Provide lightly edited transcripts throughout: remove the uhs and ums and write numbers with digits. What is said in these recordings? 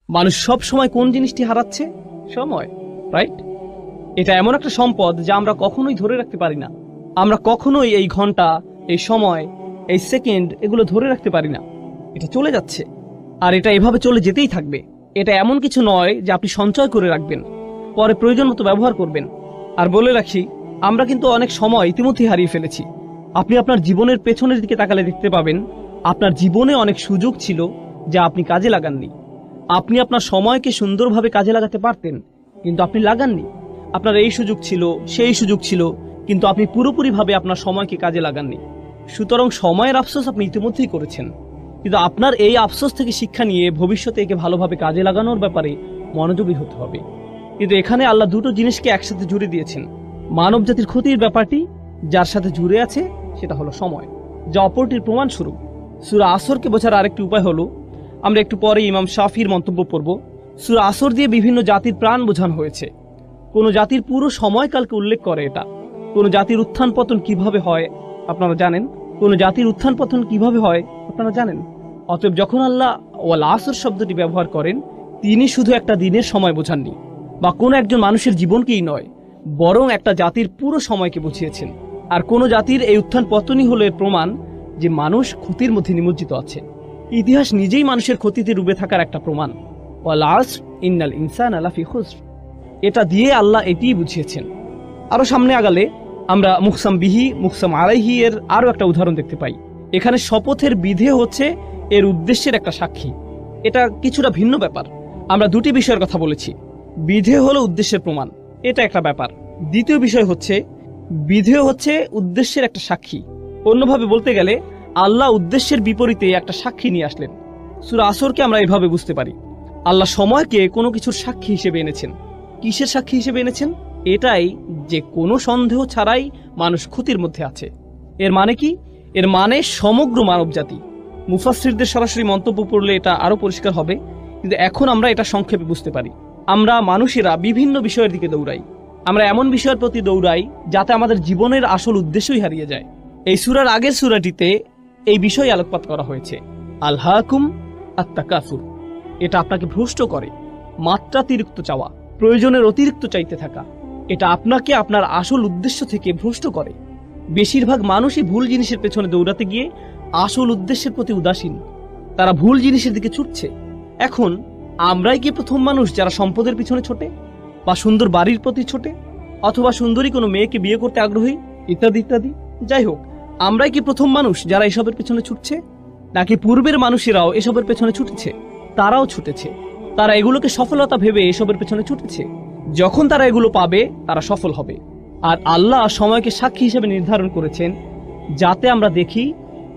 মানুষ সব সময় কোন জিনিসটি হারাচ্ছে? সময়, রাইট? এটা এমন একটা সম্পদ যা আমরা কখনোই ধরে রাখতে পারি না। আমরা কখনোই এই ঘন্টা, এই সময়, এই সেকেন্ড এগুলো ধরে রাখতে পারি না। এটা চলে যাচ্ছে, আর এটা এভাবে চলে যেতেই থাকবে। এটা এমন কিছু নয় যে আপনি সঞ্চয় করে রাখবেন, পরে প্রয়োজন মতো ব্যবহার করবেন। আর বলে রাখি, আমরা কিন্তু অনেক সময় ইতিমধ্যেই হারিয়ে ফেলেছি। আপনি আপনার জীবনের পেছনের দিকে তাকালে দেখতে পাবেন আপনার জীবনে অনেক সুযোগ ছিল যা আপনি কাজে লাগাননি। আপনি আপনার সময়কে সুন্দরভাবে কাজে লাগাতে পারতেন, কিন্তু আপনি লাগাননি। আপনার এই সুযোগ ছিল, সেই সুযোগ ছিল, কিন্তু আপনি পুরোপুরিভাবে আপনার সময়কে কাজে লাগাননি। সুতরাং সময়ের আফসোস আপনি ইতিমধ্যেই করেছেন, কিন্তু আপনার এই আফসোস থেকে শিক্ষা নিয়ে ভবিষ্যতে একে ভালোভাবে কাজে লাগানোর ব্যাপারে মনোযোগী হতে হবে। কিন্তু এখানে আল্লাহ দুটো জিনিসকে একসাথে জুড়ে দিয়েছেন। মানব জাতির ক্ষতির ব্যাপারটি যার সাথে জুড়ে আছে সেটা হলো সময়, যা অপরটির প্রমাণস্বরূপ। সূরা আসরকে বোঝার আরেকটি উপায় হলো, আমরা একটু পরে ইমাম শাফির মন্তব্য পড়ব। সূরা আসর দিয়ে বিভিন্ন জাতির প্রাণ বোঝানো হয়েছে। কোন জাতির পুরো সময়কালকে উল্লেখ করে এটা। কোন জাতির উত্থান পতন কিভাবে হয় আপনারা জানেন? কোন জাতির উত্থান পতন কিভাবে হয় আপনারা জানেন? অতএব যখন আল্লাহ ওয়াল আসর শব্দটি ব্যবহার করেন, তিনি শুধু একটা দিনের সময় বোঝাননি, বা কোনো একজন মানুষের জীবনকেই নয়, বরং একটা জাতির পুরো সময়কে বুঝিয়েছেন। আর কোন জাতির এই উত্থান পতনই হলো এর প্রমাণ যে মানুষ ক্ষতির মধ্যে নিমজ্জিত আছে। ইতিহাস নিজেই মানুষের ক্ষতিতে ডুবে থাকার একটা প্রমাণ। ওয়াল আসর ইন্নাল ইনসানা লাফি খুসর, এটা দিয়ে আল্লাহ এটিই বুঝিয়েছেন। আরো সামনে আগালে আমরা মুকসাম বিহি, মুকসাম আলাইহি এর আরো একটা উদাহরণ দেখতে পাই। এখানে শপথের বিধে হচ্ছে এর উদ্দেশ্যের একটা সাক্ষী। এটা কিছুটা ভিন্ন ব্যাপার। আমরা দুটি বিষয়ের কথা বলেছি। বিধে হলো উদ্দেশ্যের প্রমাণ, এটা একটা ব্যাপার। দ্বিতীয় বিষয় হচ্ছে বিধেয় হচ্ছে উদ্দেশ্যের একটা সাক্ষী। অন্যভাবে বলতে গেলে আল্লাহ উদ্দেশ্যের বিপরীতে একটা সাক্ষী নিয়ে আসলেন। সূরা আসরকে আমরা এভাবে বুঝতে পারি, আল্লাহ সময়কে কোনো কিছুর সাক্ষী হিসেবে এনেছেন। কিসের সাক্ষী হিসেবে এনেছেন? এটাই যে কোনো সন্দেহ ছাড়াই মানুষ ক্ষতির মধ্যে আছে। এর মানে কি? এর মানে সমগ্র মানব জাতি। মুফাসসিরদের সরাসরি মন্তব্য পড়লে এটা আরো পরিষ্কার হবে, কিন্তু এখন আমরা এটা সংক্ষেপে বুঝতে পারি। আমরা মানুষেরা বিভিন্ন বিষয়ের দিকে দৌড়াই। আমরা এমন বিষয়ের প্রতি দৌড়াই যাতে আমাদের জীবনের আসল উদ্দেশ্যই হারিয়ে যায়। এই সূরার আগের সূরাটিতে এই বিষয় আলোকপাত করা হয়েছে, আলহাকুম আত-তাকাসুর। এটা আপনাকে ভ্রষ্ট করে, মাত্রাতিরিক্ত চাওয়া, প্রয়োজনের অতিরিক্ত চাইতে থাকা। এটা আপনাকে আপনার আসল উদ্দেশ্য থেকে ভ্রষ্ট করে। বেশিরভাগ মানুষই ভুল জিনিসের পেছনে দৌড়াতে গিয়ে আসল উদ্দেশ্যের প্রতি উদাসীন। তারা ভুল জিনিসের দিকে ছুটছে। এখন আমরাই কি প্রথম মানুষ যারা সম্পদের পিছনে ছোটে, বা সুন্দর বাড়ির প্রতি ছোটে, অথবা সুন্দরী কোনো মেয়েকে বিয়ে করতে আগ্রহী, ইত্যাদি ইত্যাদি? যাই হোক, আমরাই কি প্রথম মানুষ যারা এসবের পেছনে ছুটছে, নাকি পূর্বের মানুষেরাও এসবের পেছনে ছুটেছে? তারাও ছুটেছে। তারা এগুলোকে সফলতা ভেবে এসবের পেছনে ছুটেছে। যখন তারা এগুলো পাবে তারা সফল হবে। আর আল্লাহ সময়কে সাক্ষী হিসেবে নির্ধারণ করেছেন, যাতে আমরা দেখি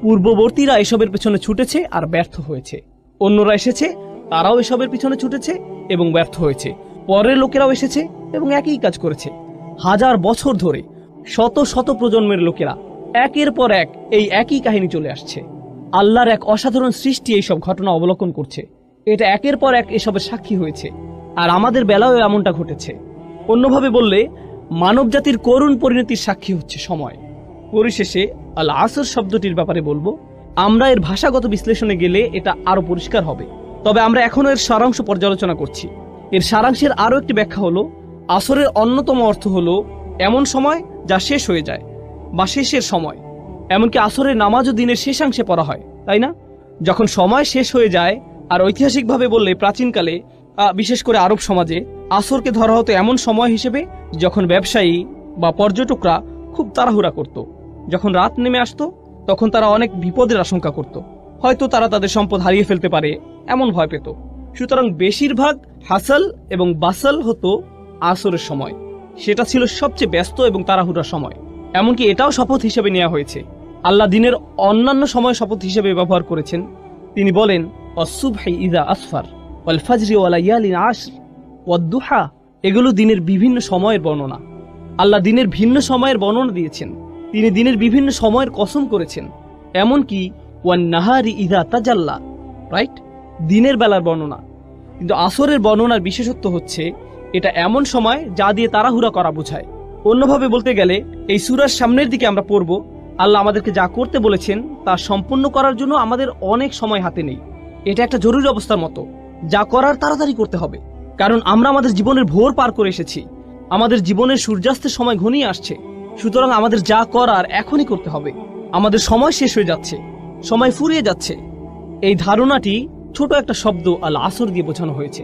পূর্ববর্তীরা এসবের পেছনে ছুটেছে আর ব্যর্থ হয়েছে। অন্যরা এসেছে, তারাও এসবের পিছনে ছুটেছে এবং ব্যর্থ হয়েছে। পরের লোকেরাও এসেছে এবং একই কাজ করেছে। হাজার বছর ধরে শত শত প্রজন্মের লোকেরা একের পর এক এই একই কাহিনী চলে আসছে। আল্লাহর এক অসাধারণ সৃষ্টি এইসব ঘটনা অবলোকন করছে। এটা একের পর এক এসবের সাক্ষী হয়েছে, আর আমাদের বেলায়ও এমনটা ঘটেছে। অন্যভাবে বললে মানব জাতির করুণ পরিণতির সাক্ষী হচ্ছে সময়। পরিশেষে আল আসর শব্দটির ব্যাপারে বলবো, আমরা এর ভাষাগত বিশ্লেষণে গেলে এটা আরো পরিষ্কার হবে, তবে আমরা এখনো এর সারাংশ পর্যালোচনা করছি। এর সারাংশের আরো একটি ব্যাখ্যা হলো, আসরের অন্যতম অর্থ হলো এমন সময় যা শেষ হয়ে যায়, বা শেষের সময়। এমনকি আসরের নামাজও দিনের শেষাংশে পড়া হয়, তাই না? যখন সময় শেষ হয়ে যায়। আর ঐতিহাসিকভাবে বললে প্রাচীনকালে, বিশেষ করে আরব সমাজে, আসরকে ধরা হতো এমন সময় হিসেবে যখন ব্যবসায়ী বা পর্যটকরা খুব তাড়াহুড়া করত। যখন রাত নেমে আসতো তখন তারা অনেক বিপদের আশঙ্কা করত। হয়তো তারা তাদের সম্পদ হারিয়ে ফেলতে পারে, এমন ভয় পেত। সুতরাং বেশিরভাগ হাসাল এবং বাসাল হতো আসরের সময়। সেটা ছিল সবচেয়ে ব্যস্ত এবং তাড়াহুড়ার সময়। এমনকি এটাও শপথ হিসেবে নেওয়া হয়েছে। আল্লাহ দিনের অন্যান্য সময় শপথ হিসেবে ব্যবহার করেছেন। তিনি বলেন, অসুবহি ইযা আসফার ওয়াল ফাজরি ওয়া লায়ালিন আশর ওয়াদ-দুহা। এগুলো দিনের বিভিন্ন সময়ের বর্ণনা। আল্লাহ দিনের ভিন্ন সময়ের বর্ণনা দিয়েছেন। তিনি দিনের বিভিন্ন সময়ের কসম করেছেন। এমনকি ওয়ান নাহারি ইযা তাজাল্লা, রাইট, দিনের বেলার বর্ণনা। কিন্তু আসরের বর্ণনার বিশেষত্ব হচ্ছে এটা এমন সময় যা দিয়ে তাড়াহুড়া করা বোঝায়। অন্যভাবে বলতে গেলে এই সূরার সামনের দিকে আমরা পড়ব, আল্লাহ আমাদেরকে যা করতে বলেছেন তা সম্পন্ন করার জন্য আমাদের অনেক সময় হাতে নেই। এটা একটা জরুরি অবস্থার মতো। যা করার তাড়াতাড়ি করতে হবে, কারণ আমরা আমাদের জীবনের ভোর পার করে এসেছি, আমাদের জীবনের সূর্যাস্তের সময় ঘনিয়ে আসছে। সুতরাং আমাদের যা করার এখনই করতে হবে। আমাদের সময় শেষ হয়ে যাচ্ছে, সময় ফুরিয়ে যাচ্ছে। এই ধারণাটি ছোট একটা শব্দ আল আসর দিয়ে বোঝানো হয়েছে।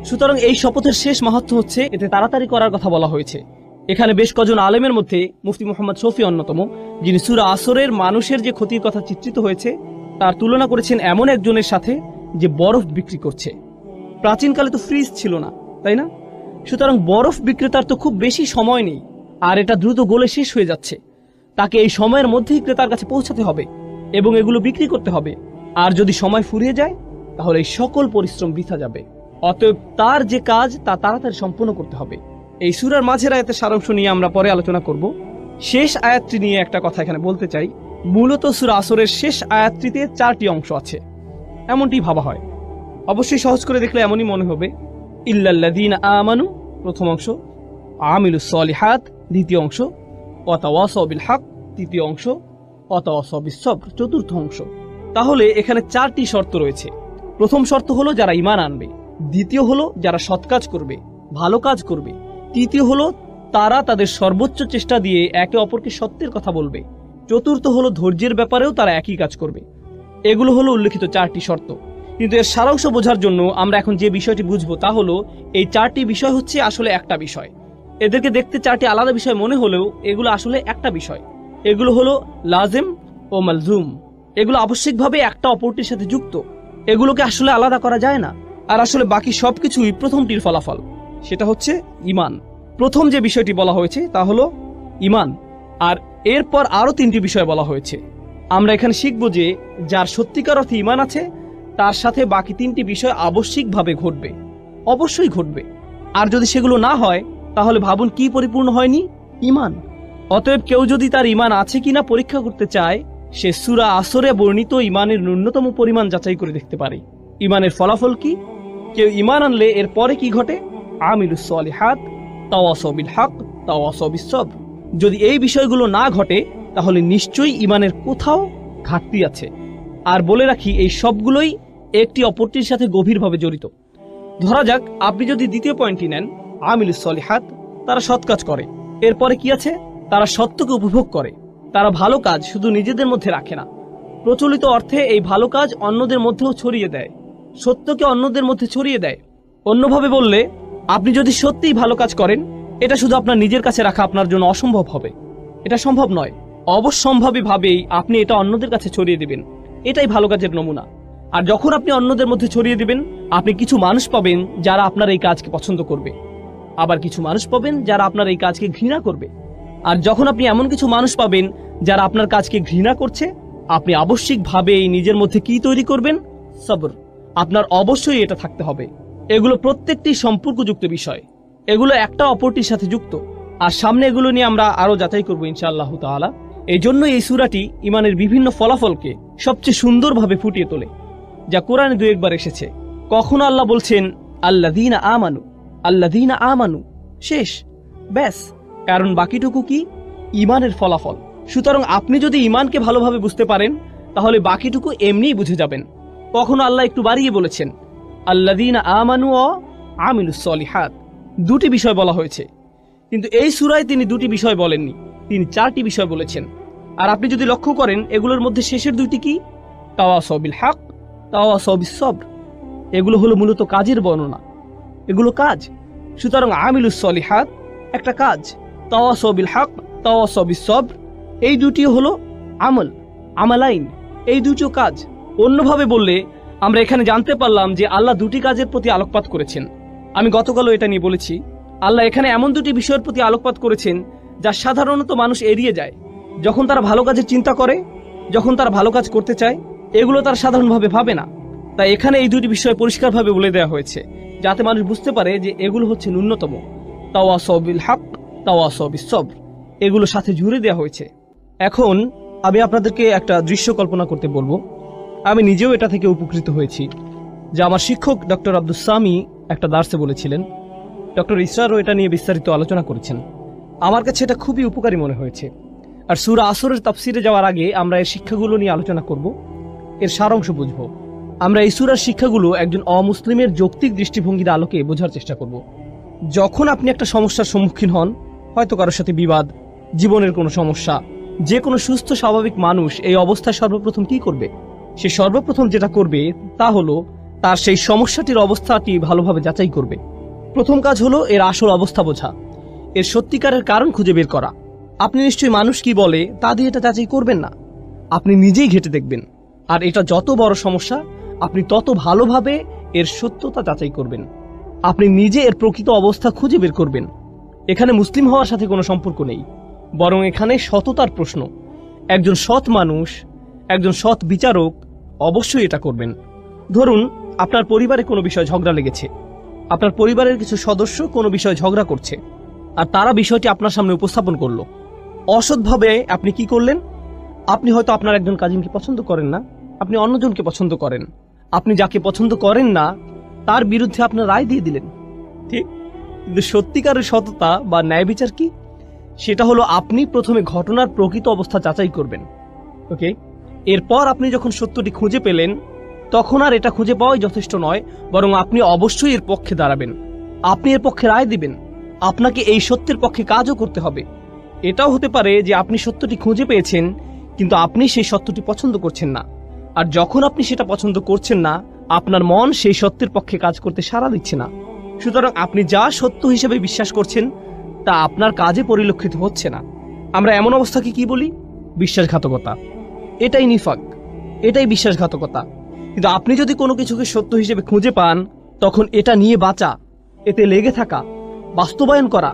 সুতরাং এই শপথের শেষ মাহাত্ম্য হচ্ছে এতে তাড়াতাড়ি করার কথা বলা হয়েছে। এখানে বেশ কজন আলেমের মধ্যে মুফতি মুহাম্মদ শফি অন্যতম, যিনি সূরা আসরের মানুষের যে ক্ষতির কথা চিত্রিত হয়েছে তার তুলনা করেছেন এমন একজনের সাথে যে বরফ বিক্রি করছে। প্রাচীনকালে তো ফ্রিজ ছিল না, তাই না? সুতরাং বরফ বিক্রেতার তো খুব বেশি সময় নেই, আর এটা দ্রুত গলে শেষ হয়ে যাচ্ছে। তাকে এই সময়ের মধ্যেই ক্রেতার কাছে পৌঁছাতে হবে এবং এগুলো বিক্রি করতে হবে। আর যদি সময় ফুরিয়ে যায় তাহলে এই সকল পরিশ্রম বৃথা যাবে। অতএব তার যে কাজ তা তাড়াতাড়ি সম্পূর্ণ করতে হবে। এই সূরার মাঝের আয়াতের সারাংশ নিয়ে আমরা পরে আলোচনা করব। শেষ আয়াতটি নিয়ে একটা কথা এখানে বলতে চাই। মূলত সূরা আসরের শেষ আয়াতটিতে 4টি অংশ আছে, এমনটি ভাবা হয়। অবশ্যই সহজ করে দেখলে এমনই মনে হবে। ইল্লাল্লাযীনা আমানু প্রথম অংশ, আমিলুস সলিহাত দ্বিতীয় অংশ, ওয়াতাওয়াসাউ বিল হক তৃতীয় অংশ, ওয়াতাওয়াসাউ বিস সবর চতুর্থ অংশ। তাহলে এখানে 4টি শর্ত রয়েছে। প্রথম শর্ত হলো যারা ঈমান আনবে, দ্বিতীয় হলো যারা সৎ কাজ করবে, ভালো কাজ করবে, তৃতীয় হলো তারা তাদের সর্বোচ্চ চেষ্টা দিয়ে একে অপরকে সত্যের কথা বলবে, চতুর্থ হলো ধৈর্যের ব্যাপারেও তারা একই কাজ করবে। এগুলো হলো উল্লেখিত 4টি শর্ত। কিন্তু এর সারাংশ বোঝার জন্য আমরা এখন যে বিষয়টি বুঝবো তা হলো এই 4টি বিষয় হচ্ছে আসলে একটা বিষয়। এদেরকে দেখতে 4টি আলাদা বিষয় মনে হলেও এগুলো আসলে একটা বিষয়। এগুলো হলো লাজিম ও মালজুম। এগুলো আবশ্যিকভাবে একটা অপরটির সাথে যুক্ত, এগুলোকে আসলে আলাদা করা যায় না। আর আসলে বাকি সবকিছুই প্রথমটির ফলাফল, সেটা হচ্ছে ঈমান। প্রথম যে বিষয়টি বলা হয়েছে তা হলো ঈমান, আর এরপর আরো 3টি বিষয় বলা হয়েছে। আমরা এখানে শিখব যে যার সত্যিকার অর্থে ঈমান আছে তার সাথে বাকি 3টি বিষয় আবশ্যিকভাবে ঘটবে, অবশ্যই ঘটবে। আর যদি সেগুলো না হয় তাহলে ভাবুন কি পরিপূর্ণ হয়নি? ঈমান। অতএব কেউ যদি তার ঈমান আছে কিনা পরীক্ষা করতে চায়, সে সূরা আসরে বর্ণিত ঈমানের ন্যূনতম পরিমাণ যাচাই করে দেখতে পারে। ঈমানের ফলাফল কি? কেউ ঈমান আনলে এর পরে কি ঘটে? আমিলুস সলিহাত, তাওয়াসাউ বিল হক, তাওয়াসাউ বিস সবর। যদি এই বিষয়গুলো না ঘটে তাহলে নিশ্চয়ই ঈমানের কোথাও ঘাটতি আছে। আর বলে রাখি, এই সবগুলোই একটি অপরটির সাথে গভীরভাবে জড়িত। ধরা যাক আপনি যদি দ্বিতীয় পয়েন্টটি নেন, আমিলুস সলিহাত, তারা সৎ কাজ করে। এরপরে কি আছে? তারা সত্যকে উপভোগ করে। তারা ভালো কাজ শুধু নিজেদের মধ্যে রাখে না, প্রচলিত অর্থে এই ভালো কাজ অন্যদের মধ্যেও ছড়িয়ে দেয়, সত্যকে অন্যদের মধ্যে ছড়িয়ে দেয়। অন্যভাবে বললে, আপনি যদি সত্যিই ভালো কাজ করেন, এটা শুধু আপনার নিজের কাছে রাখা আপনার জন্য অসম্ভব হবে। এটা সম্ভব নয়। অবশ্যম্ভাবী ভাবেই আপনি এটা অন্যদের কাছে ছড়িয়ে দিবেন। এটাই ভালো কাজের নমুনা। আর যখন আপনি অন্যদের মধ্যে ছড়িয়ে দিবেন, আপনি কিছু মানুষ পাবেন যারা আপনার এই কাজকে পছন্দ করবে, আবার কিছু মানুষ পাবেন যারা আপনার এই কাজকে ঘৃণা করবে। আর যখন আপনি এমন কিছু মানুষ পাবেন যারা আপনার কাজকে ঘৃণা করছে, আপনি আবশ্যিকভাবেই নিজের মধ্যে কি তৈরি করবেন? সবর। আপনার অবশ্যই এটা থাকতে হবে। এগুলো প্রত্যেকটি সম্পর্কযুক্ত বিষয়, এগুলো একটা অপরটির সাথে যুক্ত। আর সামনে এগুলো নিয়ে আমরা আরো যাচাই করবো ইনশাআল্লাহ তাআলা। এই জন্য এই সূরাটি ঈমানের বিভিন্ন ফলাফলকে সবচেয়ে সুন্দরভাবে ফুটিয়ে তোলে, যা কোরআনে 2-1 এসেছে। কখনো আল্লাহ বলছেন আল্লাযীনা আমানু, আল্লাযীনা আমানু, শেষ, ব্যাস। কারণ বাকিটুকু কি? ঈমানের ফলাফল। সুতরাং আপনি যদি ঈমানকে ভালোভাবে বুঝতে পারেন তাহলে বাকিটুকু এমনিই বুঝে যাবেন। কখনো আল্লাহ একটু বাড়িয়ে বলেছেন আল্লাযীনা আমানু ওয়া আমিলুস সলিহাত, 2টি বিষয় বলা হয়েছে। কিন্তু এই সূরায় তিনি 2টি বিষয় বলেননি, তিনি 4টি বিষয় বলেছেন। আর আপনি যদি লক্ষ্য করেন, এগুলোর মধ্যে শেষের 2টি কি? তাওয়াসাউ বিল হক, তাওয়াসাউ বিস সবর। এগুলো হলো মূলত কাজের বর্ণনা, এগুলো কাজ। সুতরাং আমিলুস সলিহাত একটা কাজ, তাওয়াসাউ বিল হক, তাওয়াসাউ বিস সবর, এই 2টি হলো আমল, আমালাইন, এই 2টিও কাজ। অন্যভাবে বললে আমরা এখানে জানতে পারলাম যে আল্লাহ 2টি কাজের প্রতি আলোকপাত করেছেন। আমি গতকালও এটা নিয়ে বলেছি, আল্লাহ এখানে এমন 2টি বিষয়ের প্রতি আলোকপাত করেছেন যা সাধারণত মানুষ এড়িয়ে যায়। যখন তারা ভালো কাজের চিন্তা করে, যখন তারা ভালো কাজ করতে চায়, এগুলো তারা সাধারণভাবে ভাবে না। তাই এখানে এই 2টি বিষয় পরিষ্কারভাবে বলে দেওয়া হয়েছে, যাতে মানুষ বুঝতে পারে যে এগুলো হচ্ছে ন্যূনতম। তাওয়াসাউ বিল হক, তাওয়াসাউ বিস সবর, এগুলো সাথে জুড়ে দেওয়া হয়েছে। এখন আমি আপনাদেরকে একটা দৃশ্য কল্পনা করতে বলবো। আমি নিজেও এটা থেকে উপকৃত হয়েছি, যা আমার শিক্ষক ডক্টর আব্দুস সামি একটা দার্সে বলেছিলেন। ডক্টর ইসরারও এটা নিয়ে বিস্তারিত আলোচনা করেছেন। আমার কাছে এটা খুবই উপকারী মনে হয়েছে। আর সূরা আসরের তাফসিরে যাওয়ার আগে আমরা এর শিক্ষাগুলো নিয়ে আলোচনা করব, এর সারাংশ বুঝব। আমরা এই সূরার শিক্ষাগুলো একজন অমুসলিমের যৌক্তিক দৃষ্টিভঙ্গির আলোকে বোঝার চেষ্টা করব। যখন আপনি একটা সমস্যার সম্মুখীন হন, হয়তো কারোর সাথে বিবাদ, জীবনের কোনো সমস্যা, যে কোনো সুস্থ স্বাভাবিক মানুষ এই অবস্থায় সর্বপ্রথম কি করবে? সে সর্বপ্রথম যেটা করবে তা হলো তার সেই সমস্যাটির অবস্থাটি ভালোভাবে যাচাই করবে। প্রথম কাজ হলো এর আসল অবস্থা বোঝা, এর সত্যিকারের কারণ খুঁজে বের করা। আপনি নিশ্চয়ই মানুষ কি বলে তা দিয়ে এটা যাচাই করবেন না, আপনি নিজেই ঘেঁটে দেখবেন। আর এটা যত বড় সমস্যা, আপনি তত ভালোভাবে এর সত্যতা যাচাই করবেন। আপনি নিজে এর প্রকৃত অবস্থা খুঁজে বের করবেন। এখানে মুসলিম হওয়ার সাথে কোনো সম্পর্ক নেই, বরং এখানে সততার প্রশ্ন। একজন সৎ মানুষ, একজন সৎ বিচারক অবশ্যই এটা করবেন। ধরুন আপনার পরিবারে কোনো বিষয় ঝগড়া লেগেছে, আপনার পরিবারের কিছু সদস্য কোনো বিষয়ে ঝগড়া করছে, আর তারা বিষয়টি আপনার সামনে উপস্থাপন করলো। অসৎভাবে আপনি কি করলেন? আপনি হয়তো আপনার একজন কাজিনকে পছন্দ করেন না, আপনি অন্যজনকে পছন্দ করেন। আপনি যাকে পছন্দ করেন না তার বিরুদ্ধে আপনার রায় দিয়ে দিলেন, ঠিক? কিন্তু সত্যিকারের সততা বা ন্যায় বিচার কি? সেটা হলো আপনি প্রথমে ঘটনার প্রকৃত অবস্থা যাচাই করবেন। ওকে, এরপর আপনি যখন সত্যটি খুঁজে পেলেন, তখন আর এটা খুঁজে পাওয়াই যথেষ্ট নয়, বরং আপনি অবশ্যই এর পক্ষে দাঁড়াবেন। আপনি এর পক্ষে রায় দিবেন। আপনাকে এই সত্যের পক্ষে কাজও করতে হবে। এটাও হতে পারে যে আপনি সত্যটি খুঁজে পেয়েছেন, কিন্তু আপনি সেই সত্যটি পছন্দ করছেন না। আর যখন আপনি সেটা পছন্দ করছেন না, আপনার মন সেই সত্যের পক্ষে কাজ করতে সাড়া দিচ্ছে না। সুতরাং আপনি যা সত্য হিসেবে বিশ্বাস করছেন তা আপনার কাজে পরিলক্ষিত হচ্ছে না। আমরা এমন অবস্থাকে কি বলি? বিশ্বাসঘাতকতা। এটাই নিফাক, এটাই বিশ্বাসঘাতকতা। কিন্তু আপনি যদি কোনো কিছুকে সত্য হিসেবে খুঁজে পান, তখন এটা নিয়ে বাঁচা, এতে লেগে থাকা, বাস্তবায়ন করা,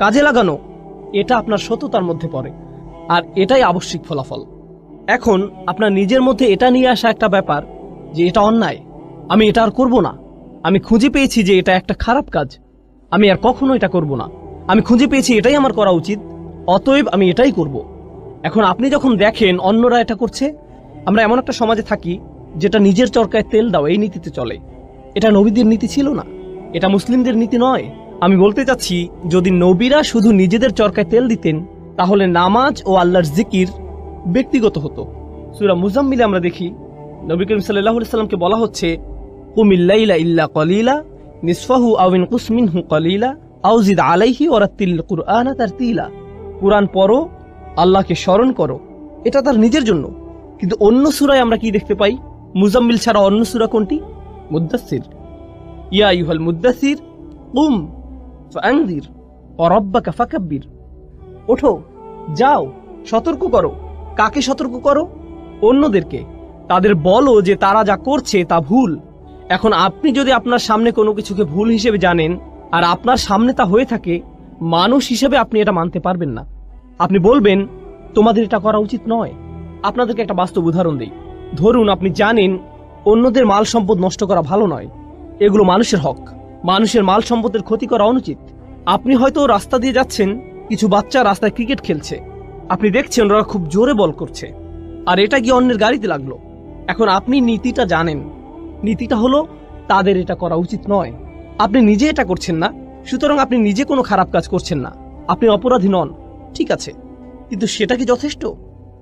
কাজে লাগানো, এটা আপনার সততার মধ্যে পড়ে। আর এটাই আবশ্যিক ফলাফল। এখন আপনার নিজের মধ্যে এটা নিয়ে আসা একটা ব্যাপার যে এটা অন্যায়, আমি এটা আর করব না। আমি খুঁজে পেয়েছি যে এটা একটা খারাপ কাজ, আমি আর কখনো এটা করব না। আমি খুঁজে পেয়েছি এটাই আমার করা উচিত, অতএব আমি এটাই করব। এখন আপনি যখন দেখেন অন্যরা এটা করছে, আমরা এমন একটা সমাজে থাকি যেটা নিজের চরকায় তেল দাও এই নীতিতে চলে। এটা নবীদের নীতি ছিল না, এটা মুসলিমদের নীতি নয়। আমি বলতে চাচ্ছি, যদি নবীরা শুধু নিজেদের চরকায় তেল দিতেন, তাহলে নামাজ ও আল্লাহর জিকির ব্যক্তিগত হতো। সূরা মুজাম্মিলে আমরা দেখি নবী করিম সাল্লাল্লাহু আলাইহি সাল্লামকে বলা হচ্ছে, কুমিল লাইলা ইল্লা কলিলা নিসফাহু আও ইনকুস মিনহু কলিলা আও জিদ আলাইহি ওয়ারাত্তিল কুরআনা তারতিলা। কুরআন পড়ো, আল্লাহকে স্মরণ করো, এটা তার নিজের জন্য। কিন্তু অন্য সূরায় আমরা কি দেখতে পাই? মুজাম্মিল ছাড়া অন্য সূরা কোনটি? মুদ্দাসসির। ইয়া আইয়ুহাল মুদ্দাসসির কুম ফাআনযির ওয়া রাব্বাকা ফাকাব্বির। ওঠো, যাও, সতর্ক করো। কাকে সতর্ক করো? অন্যদেরকে। তাদের বলো যে তারা যা করছে তা ভুল। এখন আপনি যদি আপনার সামনে কোনো কিছুকে ভুল হিসেবে জানেন আর আপনার সামনে তা হয়ে থাকে, মানুষ হিসেবে আপনি এটা মানতে পারবেন না। আপনি বলবেন তোমাদের এটা করা উচিত নয়। আপনাদেরকে একটা বাস্তব উদাহরণ দিই। ধরুন আপনি জানেন অন্যদের মাল সম্পদ নষ্ট করা ভালো নয়, এগুলো মানুষের হক, মানুষের মাল সম্পদের ক্ষতি করা অনুচিত। আপনি হয়তো রাস্তা দিয়ে যাচ্ছেন, কিছু বাচ্চা রাস্তায় ক্রিকেট খেলছে, আপনি দেখছেন ওরা খুব জোরে বল করছে, আর এটা গিয়ে অন্যের গাড়িতে লাগলো। এখন আপনি নীতিটা জানেন, নীতিটা হলো তাদের এটা করা উচিত নয়। আপনি নিজে এটা করছেন না, সুতরাং আপনি নিজে কোনো খারাপ কাজ করছেন না, আপনি অপরাধী নন, ঠিক আছে। কিন্তু সেটা কি যথেষ্ট?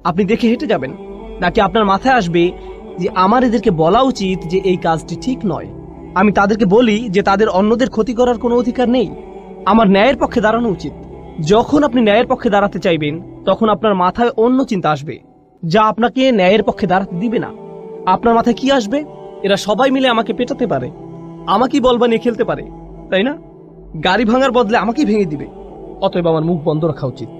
আপনি দেখে হেঁটে যাবেন, নাকি আপনার মাথায় আসবে যে আমার এদেরকে বলা উচিত যে এই কাজটি ঠিক নয়, আমি তাদেরকে বলি যে তাদের অন্যদের ক্ষতি করার কোনো অধিকার নেই, আমার ন্যায়ের পক্ষে দাঁড়ানো উচিত। যখন আপনি ন্যায়ের পক্ষে দাঁড়াতে চাইবেন, তখন আপনার মাথায় অন্য চিন্তা আসবে যা আপনাকে ন্যায়ের পক্ষে দাঁড়াতে দিবে না। আপনার মাথায় কি আসবে? এরা সবাই মিলে আমাকে পেটাতে পারে, আমাকেই বল বানিয়ে খেলতে পারে, তাই না? গাড়ি ভাঙার বদলে আমাকেই ভেঙে দিবে, অতএব আমার মুখ বন্ধ রাখা উচিত।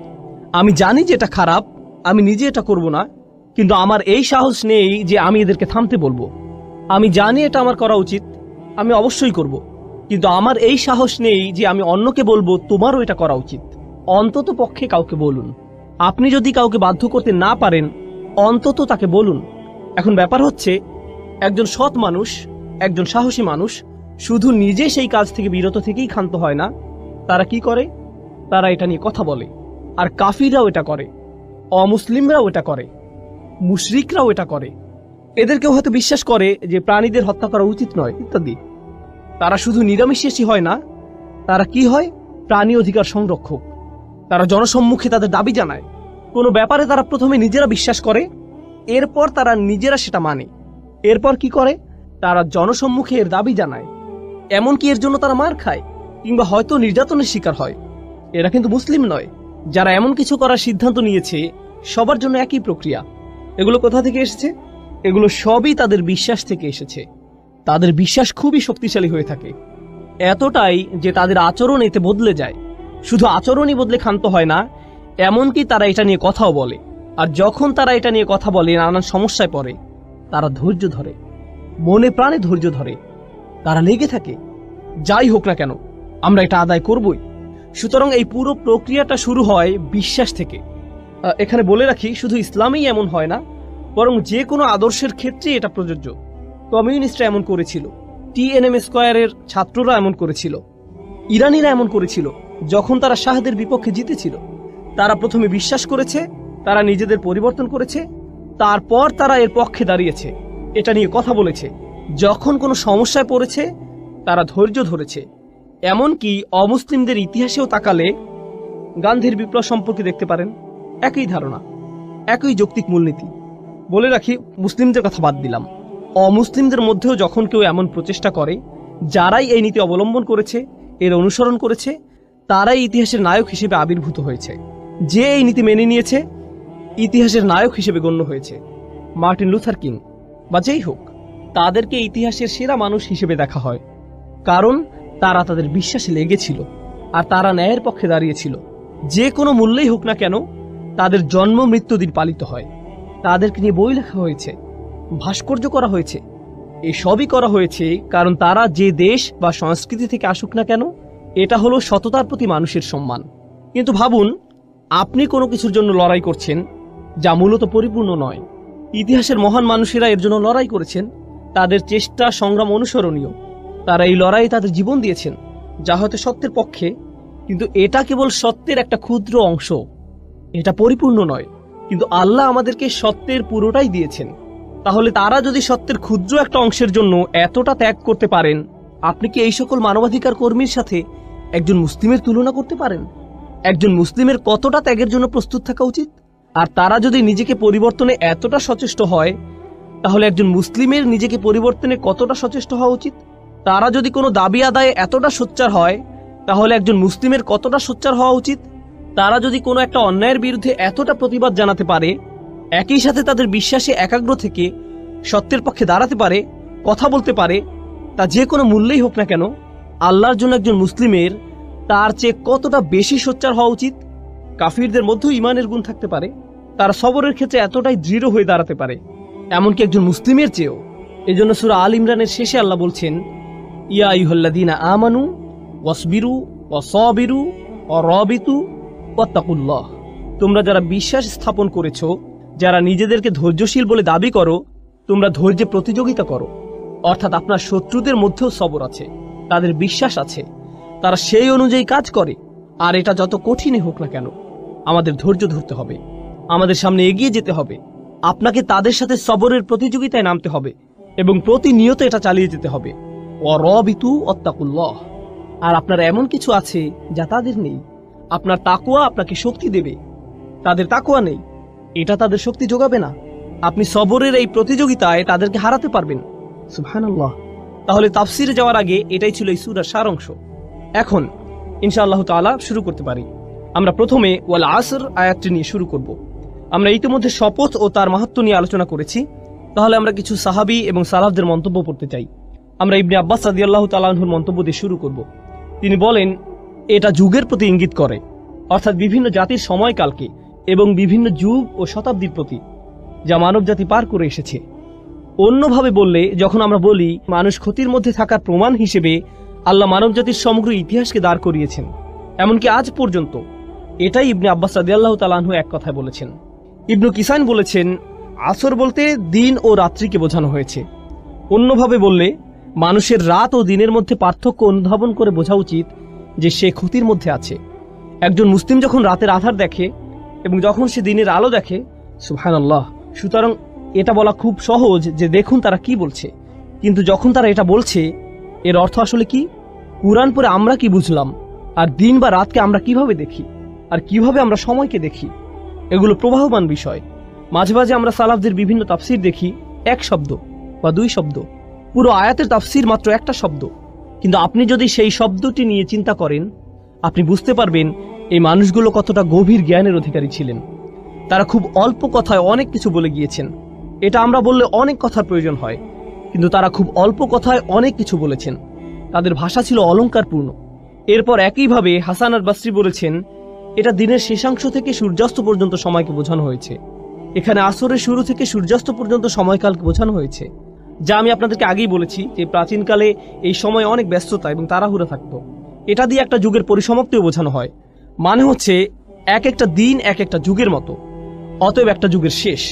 আমি জানি যে এটা খারাপ, আমি নিজে এটা করব না, কিন্তু আমার এই সাহস নেই যে আমি এদেরকে থামতে বলবো। আমি জানি এটা আমার করা উচিত, আমি অবশ্যই করব, কিন্তু আমার এই সাহস নেই যে আমি অন্যকে বলবো তোমারও এটা করা উচিত। অন্তত পক্ষে কাউকে বলুন। আপনি যদি কাউকে বাধ্য করতে না পারেন, অন্তত তাকে বলুন। এখন ব্যাপার হচ্ছে, একজন সৎ মানুষ, একজন সাহসী মানুষ শুধু নিজে সেই কাজ থেকে বিরত থেকেই ক্ষান্ত হয় না, তারা কি করে? তারা এটা নিয়ে কথা বলে। আর কাফিররাও এটা করে, অমুসলিমরাও এটা করে, মুশরিকরাও এটা করে। এদেরকেও হয়তো বিশ্বাস করে যে প্রাণীদের হত্যা করা উচিত নয় ইত্যাদি। তারা শুধু নিরামিষাশী হয় না, তারা কি হয়? প্রাণী অধিকার সংরক্ষক। তারা জনসম্মুখে তাদের দাবি জানায়। কোনো ব্যাপারে তারা প্রথমে নিজেরা বিশ্বাস করে, এরপর তারা নিজেরা সেটা মানে। এরপর কি করে? তারা জনসম্মুখে এর দাবি জানায়, এমনকি এর জন্য তারা মার খায় কিংবা হয়তো নির্যাতনের শিকার হয়। এরা কিন্তু মুসলিম নয়। যারা এমন কিছু করার সিদ্ধান্ত নিয়েছে সবার জন্য একই প্রক্রিয়া। এগুলো কোথা থেকে এসেছে? এগুলো সবই তাদের বিশ্বাস থেকে এসেছে। তাদের বিশ্বাস খুবই শক্তিশালী হয়ে থাকে, এতটাই যে তাদের আচরণ এতে বদলে যায়। শুধু আচরণই বদলে ক্ষান্ত হয় না, এমনকি তারা এটা নিয়ে কথাও বলে। আর যখন তারা এটা নিয়ে কথা বলে নানান সমস্যায় পড়ে, তারা ধৈর্য ধরে, মনে প্রাণে ধৈর্য ধরে, তারা লেগে থাকে। যাই হোক না কেন, আমরা এটা আদায় করবই। সুতরাং এই পুরো প্রক্রিয়াটা শুরু হয় বিশ্বাস থেকে। এখানে বলে রাখি, শুধু ইসলামেই এমন হয় না, বরং যে কোনো আদর্শের ক্ষেত্রে এটা প্রযোজ্য। কমিউনিস্টরা এমন করেছিল, টিএনএম স্কয়ারের ছাত্ররা এমন করেছিল, ইরানিরা এমন করেছিল। যখন তারা শাহদের বিপক্ষে জিতেছিল, তারা প্রথমে বিশ্বাস করেছে, তারা নিজেদের পরিবর্তন করেছে, তারপর তারা এর পক্ষে দাঁড়িয়েছে, এটা নিয়ে কথা বলেছে। যখন কোনো সমস্যায় পড়েছে তারা ধৈর্য ধরেছে। এমনকি অমুসলিমদের ইতিহাসেও তাকালে গান্ধীর বিপ্লব সম্পর্কে দেখতে পারেন, একই ধারণা, একই যৌক্তিক মূলনীতি। বলে রাখি, মুসলিমদের কথা বাদ দিলাম, অমুসলিমদের মধ্যেও যখন কেউ এমন প্রচেষ্টা করে, যারাই এই নীতি অবলম্বন করেছে, এর অনুসরণ করেছে, তারাই ইতিহাসের নায়ক হিসেবে আবির্ভূত হয়েছে। যে এই নীতি মেনে নিয়েছে, ইতিহাসের নায়ক হিসেবে গণ্য হয়েছে। মার্টিন লুথার কিং বা যেই হোক, তাদেরকে ইতিহাসের সেরা মানুষ হিসেবে দেখা হয়, কারণ তারা তাদের বিশ্বাসে লেগেছিল আর তারা ন্যায়ের পক্ষে দাঁড়িয়েছিল। যে কোনো মূল্যেই হোক না কেন, তাদের জন্ম মৃত্যুদিন পালিত হয়, তাদেরকে নিয়ে বই লেখা হয়েছে, ভাস্কর্য করা হয়েছে। এই সবই করা হয়েছে কারণ তারা যে দেশ বা সংস্কৃতি থেকে আসুক না কেন, এটা হলো সততার প্রতি মানুষের সম্মান। কিন্তু ভাবুন, আপনি কোনো কিছুর জন্য লড়াই করছেন যা মূলত পরিপূর্ণ নয়। ইতিহাসের মহান মানুষেরা এর জন্য লড়াই করেছেন, তাদের চেষ্টা সংগ্রাম অনুসরণীয়। তারা এই লড়াইয়ে তাদের জীবন দিয়েছেন, যা হয়তো সত্যের পক্ষে, কিন্তু এটা কেবল সত্যের একটা ক্ষুদ্র অংশ, এটা পরিপূর্ণ নয়। কিন্তু আল্লাহ আমাদেরকে সত্যের পুরোটাই দিয়েছেন। তাহলে তারা যদি সত্যের ক্ষুদ্র একটা অংশের জন্য এতটা ত্যাগ করতে পারেন, আপনি কি এই সকল মানবাধিকার কর্মীর সাথে একজন মুসলিমের তুলনা করতে পারেন? একজন মুসলিমের কতটা ত্যাগের জন্য প্রস্তুত থাকা উচিত? আর তারা যদি নিজেকে পরিবর্তনে এতটা সচেষ্ট হয়, তাহলে একজন মুসলিমের নিজেকে পরিবর্তনে কতটা সচেষ্ট হওয়া উচিত? তারা যদি কোনো দাবি আদায়ে এতটা সোচ্চার হয়, তাহলে একজন মুসলিমের কতটা সোচ্চার হওয়া উচিত? তারা যদি কোনো একটা অন্যায়ের বিরুদ্ধে এতটা প্রতিবাদ জানাতে পারে, একই সাথে তাদের বিশ্বাসে একাগ্র থেকে সত্যের পক্ষে দাঁড়াতে পারে, কথা বলতে পারে, তা যে কোনো মূল্যেই হোক না কেন, আল্লাহর জন্য একজন মুসলিমের তার চেয়ে কতটা বেশি সোচ্চার হওয়া উচিত? কাফিরদের মধ্যেও ঈমানের গুণ থাকতে পারে, তারা সবরের ক্ষেত্রে এতটাই দৃঢ় হয়ে দাঁড়াতে পারে, এমনকি একজন মুসলিমের চেয়েও। এই জন্য সূরা আল ইমরানের শেষে আল্লাহ বলছেন, ইয়া আইয়ুহাল্লাযীনা আমানু ওয়াসবিরু ওয়াসাবিরু ওয়ারাবিতু ওয়াত্তাকুল্লাহ। তোমরা যারা বিশ্বাস স্থাপন করেছো, যারা নিজেদেরকে ধৈর্যশীল বলে দাবি করো, তোমরা ধৈর্যে প্রতিযোগিতা করো। অর্থাৎ আপনার শত্রুদের মধ্যেও সবর আছে, তাদের বিশ্বাস আছে, তারা সেই অনুযায়ী কাজ করে। আর এটা যত কঠিনই হোক না কেন, আমাদের ধৈর্য ধরতে হবে, আমাদের সামনে এগিয়ে যেতে হবে। আপনাকে তাদের সাথে সবরের প্রতিযোগিতায় নামতে হবে এবং প্রতিনিয়ত এটা চালিয়ে যেতে হবে। ওয়ারাবিতু ওয়াত্তাকুল্লাহ। আর আপনার এমন কিছু আছে যা তাদের নেই। আপনার তাকওয়া আপনাকে শক্তি দেবে, তাদের তাকওয়া নেই, এটা তাদের শক্তি যোগাবে না। আপনি সবরের এই প্রতিযোগিতায় তাদেরকে হারাতে পারবেন। সুবহানাল্লাহ। তাহলে তাফসিরে যাওয়ার আগে এটাই ছিল এই সূরার সারাংশ। এখন ইনশাআল্লাহ তাআলা শুরু করতে পারি। আমরা প্রথমে ওয়াল আসর আয়াতটি নিয়ে শুরু করব। আমরা ইতিমধ্যে শপথ ও তার মাহাত্ম্য নিয়ে আলোচনা করেছি, তাহলে আমরা কিছু সাহাবী এবং সালাফদের মন্তব্য পড়তে চাই। আমরা ইবনে আব্বাস রাদিয়াল্লাহু তাআলা আনহুর মন্তব্য দিয়ে শুরু করব। তিনি বলেন, এটা যুগের প্রতি ইঙ্গিত করে, অর্থাৎ বিভিন্ন জাতির সময়কালকে এবং বিভিন্ন যুগ ও শতাব্দীর প্রতি, যা মানব জাতি পার করে এসেছে। অন্যভাবে বললে, যখন আমরা বলি মানুষ ক্ষতির মধ্যে থাকার প্রমাণ হিসেবে আল্লাহ মানব জাতির সমগ্র ইতিহাসকে দাঁড় করিয়েছেন, এমনকি আজ পর্যন্ত, এটাই ইবনে আব্বাস রাদিয়াল্লাহু তাআলা আনহু এক কথায় বলেছেন। ইবনু কিসান বলেছেন, আসর বলতে দিন ও রাত্রিকে বোঝানো হয়েছে। অন্যভাবে বললে, মানুষের রাত ও দিনের মধ্যে পার্থক্য অনুধাবন করে বোঝা উচিত যে সে ক্ষতির মধ্যে আছে। একজন মুসলিম যখন রাতের আধার দেখে এবং যখন সে দিনের আলো দেখে, সুবহানাল্লাহ। সুতরাং এটা বলা খুব সহজ যে দেখুন তারা কি বলছে, কিন্তু যখন তারা এটা বলছে, এর অর্থ আসলে কি? কুরআন পড়ে আমরা কি বুঝলাম, আর দিন বা রাতকে আমরা কিভাবে দেখি, আর কিভাবে আমরা সময়কে দেখি, এগুলো প্রবাহমান বিষয়। মাঝে মাঝে আমরা সালাফদের বিভিন্ন তাফসির দেখি এক শব্দ বা দুই শব্দ, পুরো আয়াতের তাফসীর মাত্র একটা শব্দ, কিন্তু আপনি যদি সেই শব্দটি নিয়ে চিন্তা করেন, আপনি বুঝতে পারবেন এই মানুষগুলো কতটা গভীর জ্ঞানের অধিকারী ছিলেন। তারা খুব অল্প কথায় অনেক কিছু বলে গিয়েছেন। এটা আমরা বললে অনেক কথার প্রয়োজন হয়, কিন্তু তারা খুব অল্প কথায় অনেক কিছু বলেছেন। তাদের ভাষা ছিল অলংকারপূর্ণ। এরপর একইভাবে হাসান আল বসরি বলেছেন, এটা দিনের শেষাংশ থেকে সূর্যাস্ত পর্যন্ত সময়কে বোঝানো হয়েছে। এখানে আসরের শুরু থেকে সূর্যাস্ত পর্যন্ত সময়কালকে বোঝানো হয়েছে, যা আমি আপনাদেরকে আগেই বলেছি যে প্রাচীনকালে এই সময় অনেক ব্যস্ততা এবং তাড়াহুড়া থাকতো। এটা দিয়ে একটা যুগের পরিসমাপ্তিও বোঝানো হয়। মানে হচ্ছে এক একটা দিন এক একটা যুগের মতো, অতএব একটা যুগের শেষ।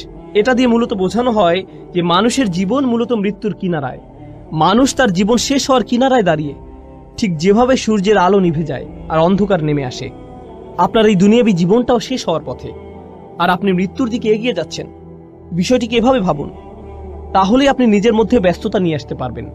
এটা দিয়ে মূলত বোঝানো হয় যে মানুষের জীবন মূলত মৃত্যুর কিনারায়। মানুষ তার জীবন শেষ হওয়ার কিনারায় দাঁড়িয়ে, ঠিক যেভাবে সূর্যের আলো নিভে যায় আর অন্ধকার নেমে আসে। আপনার এই দুনিয়াবী জীবনটাও শেষ হওয়ার পথে, আর আপনি মৃত্যুর দিকে এগিয়ে যাচ্ছেন। বিষয়টিকে এভাবে ভাবুন, তাহলেই আপনি নিজের মধ্যে ব্যস্ততা নিয়ে আসতে পারবেন।